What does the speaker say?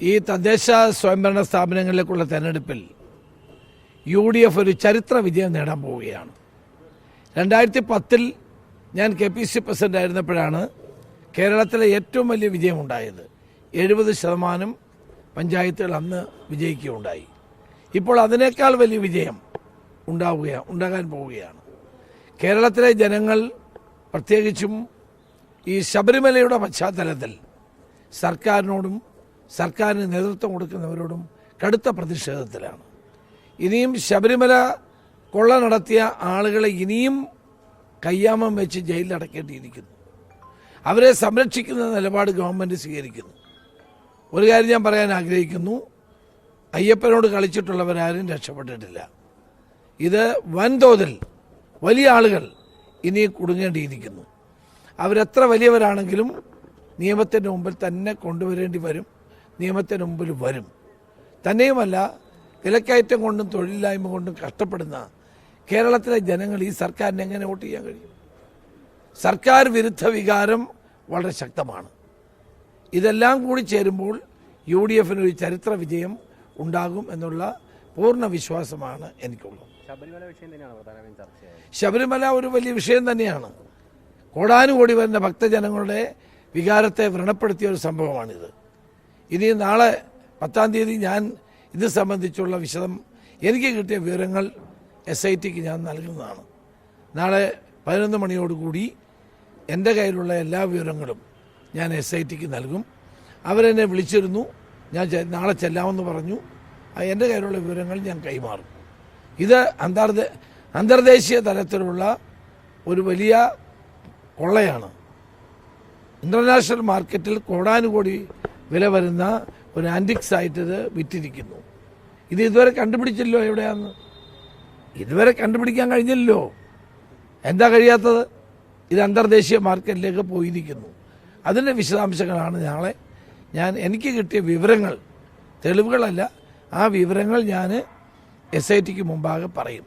ഈ തദ്ദേശ സ്വയംഭരണ സ്ഥാപനങ്ങളിലേക്കുള്ള തെരഞ്ഞെടുപ്പിൽ UDF ഒരു ചരിത്ര വിജയം നേടാൻ പോവുകയാണ്. 2010 ഞാൻ KPC പ്രസിഡന്റ് ആയിരുന്നപ്പോഴാണ് കേരളത്തിലെ ഏറ്റവും വലിയ വിജയമുണ്ടായത്. 70% പഞ്ചായത്തുകൾ അന്ന് വിജയിക്കുകയുണ്ടായി. ഇപ്പോൾ അതിനേക്കാൾ വലിയ വിജയം ഉണ്ടാകാൻ പോവുകയാണ്. കേരളത്തിലെ ജനങ്ങൾ പ്രത്യേകിച്ചും ഈ ശബരിമലയുടെ പശ്ചാത്തലത്തിൽ സർക്കാരിനോടും സർക്കാരിന് നേതൃത്വം കൊടുക്കുന്നവരോടും കടുത്ത പ്രതിഷേധത്തിലാണ്. ഇനിയും ശബരിമല കൊള്ള നടത്തിയ ആളുകളെ ഇനിയും കയ്യാമം വെച്ച് ജയിലിലടക്കേണ്ടിയിരിക്കുന്നു. അവരെ സംരക്ഷിക്കുന്ന നിലപാട് ഗവൺമെൻറ് സ്വീകരിക്കുന്നു. ഒരു കാര്യം ഞാൻ പറയാൻ ആഗ്രഹിക്കുന്നു, അയ്യപ്പനോട് കളിച്ചിട്ടുള്ളവരാരും രക്ഷപ്പെട്ടിട്ടില്ല. ഇത് വൻതോതിൽ വലിയ ആളുകൾ ഇനി കുടുങ്ങേണ്ടിയിരിക്കുന്നു. അവരെത്ര വലിയവരാണെങ്കിലും നിയമത്തിൻ്റെ മുമ്പിൽ തന്നെ കൊണ്ടുവരേണ്ടി വരും, നിയമത്തിന് മുമ്പിൽ വരും. തന്നെയുമല്ല, വിലക്കയറ്റം കൊണ്ടും തൊഴിലില്ലായ്മ കൊണ്ടും കഷ്ടപ്പെടുന്ന കേരളത്തിലെ ജനങ്ങൾ ഈ സർക്കാരിന് എങ്ങനെ വോട്ട് ചെയ്യാൻ കഴിയും? സർക്കാർ വിരുദ്ധ വികാരം വളരെ ശക്തമാണ്. ഇതെല്ലാം കൂടി ചേരുമ്പോൾ UDFന് ഒരു ചരിത്ര വിജയം ഉണ്ടാകും എന്നുള്ള പൂർണ്ണ വിശ്വാസമാണ് എനിക്കുള്ളത്. ശബരിമല ഒരു വലിയ വിഷയം തന്നെയാണ്. കോടാനുകോടി വരുന്ന ഭക്തജനങ്ങളുടെ വികാരത്തെ വ്രണപ്പെടുത്തിയ ഒരു സംഭവമാണിത്. ഇനി നാളെ 10-ാം തീയതി ഞാൻ ഇത് സംബന്ധിച്ചുള്ള എനിക്ക് കിട്ടിയ വിവരങ്ങൾ SITക്ക് ഞാൻ നൽകുന്നതാണ്. നാളെ 11 മണിയോടുകൂടി എൻ്റെ കയ്യിലുള്ള എല്ലാ വിവരങ്ങളും ഞാൻ SITക്ക് നൽകും. അവരെന്നെ വിളിച്ചിരുന്നു, ഞാൻ നാളെ ചെല്ലാമെന്ന് പറഞ്ഞു. എൻ്റെ കയ്യിലുള്ള വിവരങ്ങൾ ഞാൻ കൈമാറും. ഇത് അന്തർദേശീയ തലത്തിലുള്ള ഒരു വലിയ കൊള്ളയാണ്. ഇൻ്റർനാഷണൽ മാർക്കറ്റിൽ കോടാനുകോടി വില വരുന്ന ഒരു ആൻറ്റിക്സ് ആയിട്ട് ഇത് വിറ്റിരിക്കുന്നു. ഇത് ഇതുവരെ കണ്ടുപിടിച്ചില്ലോ എവിടെയാന്ന്. ഇതുവരെ കണ്ടുപിടിക്കാൻ കഴിഞ്ഞില്ലല്ലോ. എന്താ കഴിയാത്തത്? ഇത് അന്തർദേശീയ മാർക്കറ്റിലേക്ക് പോയിരിക്കുന്നു. അതിൻ്റെ വിശദാംശങ്ങളാണ് നാളെ എനിക്ക് കിട്ടിയ വിവരങ്ങൾ, തെളിവുകളല്ല, ആ വിവരങ്ങൾ ഞാൻ SITക്ക് മുമ്പാകെ പറയും.